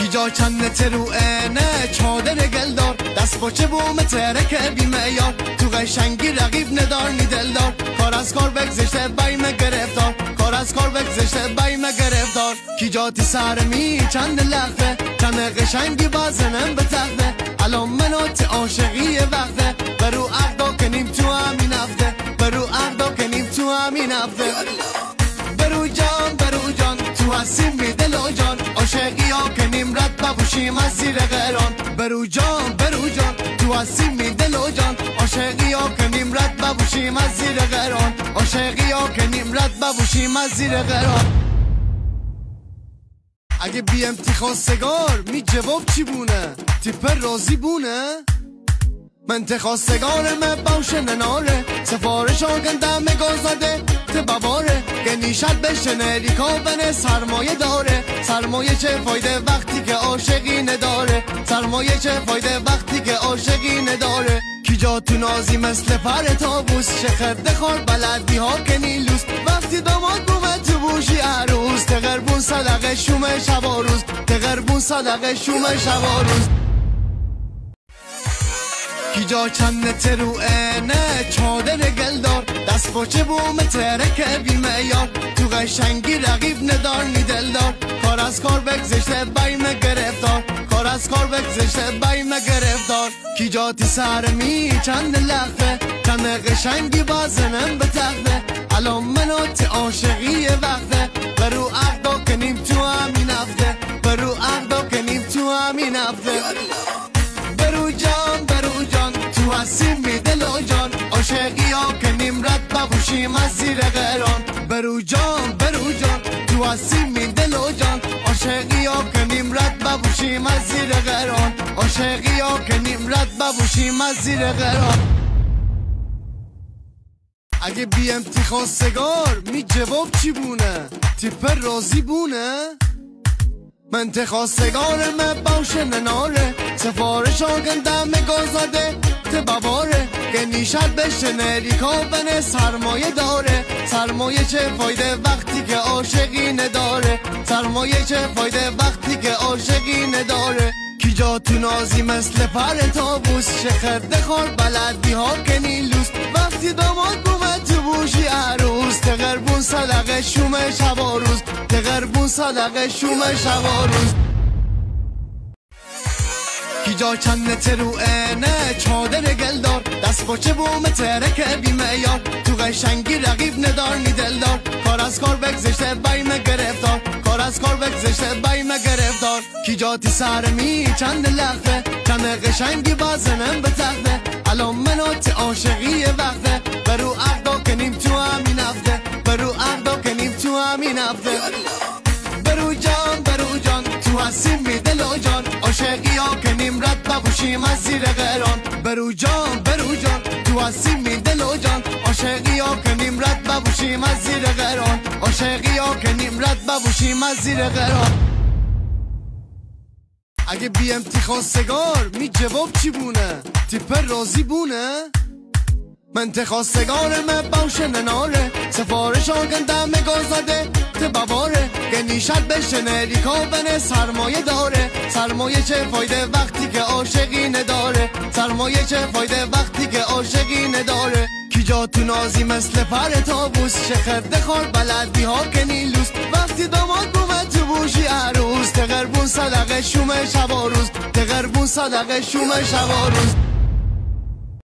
کی جا چند تروئنه چادر گلدار دست باچه بوم ترک بی معیار تو قشنگی رقیب ندارنی دلدار کار از کار بگذشته بایم گرفتار کار از کار بگذشته بایم گرفتار کی جا تی سرمی چند لحظه چند قشنگی بازنم به تخته الان منو تی عاشقی وقته برو عقدا کنیم تو همین هفته برو عقدا کنیم تو همین هفته برو جان تو هستیم بی دل و جان عاشقی ها کنیم رد ببوشیم از زیر قران برو جان تو هستیم بی دل و جان عاشقی ها کنیم رد ببوشیم از زیر قران عاشقی ها کنیم رد ببوشیم از زیر قران اگه بیم تی خواستگار می جواب چی بونه تیپ راضی بونه من تی خواستگار من باشه نناره سفارش آگندم گازاده تی بباره گنیشت بشه نریکا بنه سرمایه داره سرمایه چه فایده وقتی که عاشقی نداره سرمایه چه فایده وقتی که عاشقی نداره کی جا تو نازی مثل پر تابوس شخرده خار بلدی ها که نیلوس وقتی داماد بومه تو بوشی عروس تقربون صدقه شوم شبا روز تقربون صدقه شوم شبا روز کی جا چند تروئنه چادر گلدار دست باچه بوم ترک بی معیار تو قشنگی رقیب ندارنی دلدار کار از کار بگذشته بایم گرفتار کار از کار بگذشته بایم گرفتار کی جا تی سرمی چند لحظه چند قشنگی بازنم به تخته الان منو تی عاشقی وقته برو عقدا کنیم تو همین هفته برو عقدا کنیم تو همین هفته برو جان تو هستیم بی دل و جان عاشقی ها کنیم رد ببوشیم از زیر قران برو جان تو هستیم بی دل و جان عاشقی ها کنیم رد ببوشیم از زیر قران عاشقی ها کنیم رد ببوشیم از زیر قران اگه بیم تی خواستگار می جواب چی بونه تیپ راضی بونه من تی خواستگار من باشه نناره سفارش آگندم گازاده تی بباره گنیشت بشه نریکا بنه سرمایه داره سرمایه چه فایده وقتی که عاشقی نداره سرمایه چه فایده وقتی که عاشقی نداره کی جا تو نازی مثل پر تابوس شخرده خار بلدی ها که نیلوس وقتی داماد بومه تو بوشی عروس تقربون صدقه شوم شبا روز تقربون صدقه شوم شبا روز کی جا چند تروئنه چادر گلدار دست باچه بوم ترک بی معیار تو قشنگی رقیب ندارنی دلدار کار از کار بگذشته بایم گرفتار کار از کار بگذشته بایم گرفتار کی جا تی سرمی چند لحظه چند قشنگی بازنم به تخته الان منو تی عاشقی وقته برو عقدا کنیم تو همین هفته برو عقدا کنیم تو همین هفته برو جان تو هستیم بی دل و جان عاشقی ها کنیم رد ببوشیم از زیر قران برو جان تو هستیم بی دل و جان عاشقی ها کنیم رد ببوشیم از زیر قران عاشقی ها کنیم رد ببوشیم از زیر قران اگه بیم تی خواستگار می جواب چی بونه تیپ راضی بونه من تی خواستگار من باشه نناره سفارش آگندم گازاده تی بباره گنیشت بشه نریکا بنه سرمایه داره سرمایه چه فایده وقتی که عاشقی نداره سرمایه چه فایده وقتی که عاشقی نداره کی جا تو نازی مثل پر تابوس شخرده خار بلدی ها که نیلوس وقتی داماد بومه تو بوشی عروس تقربون صدقه شوم شبا روز تقربون صدقه شوم شبا روز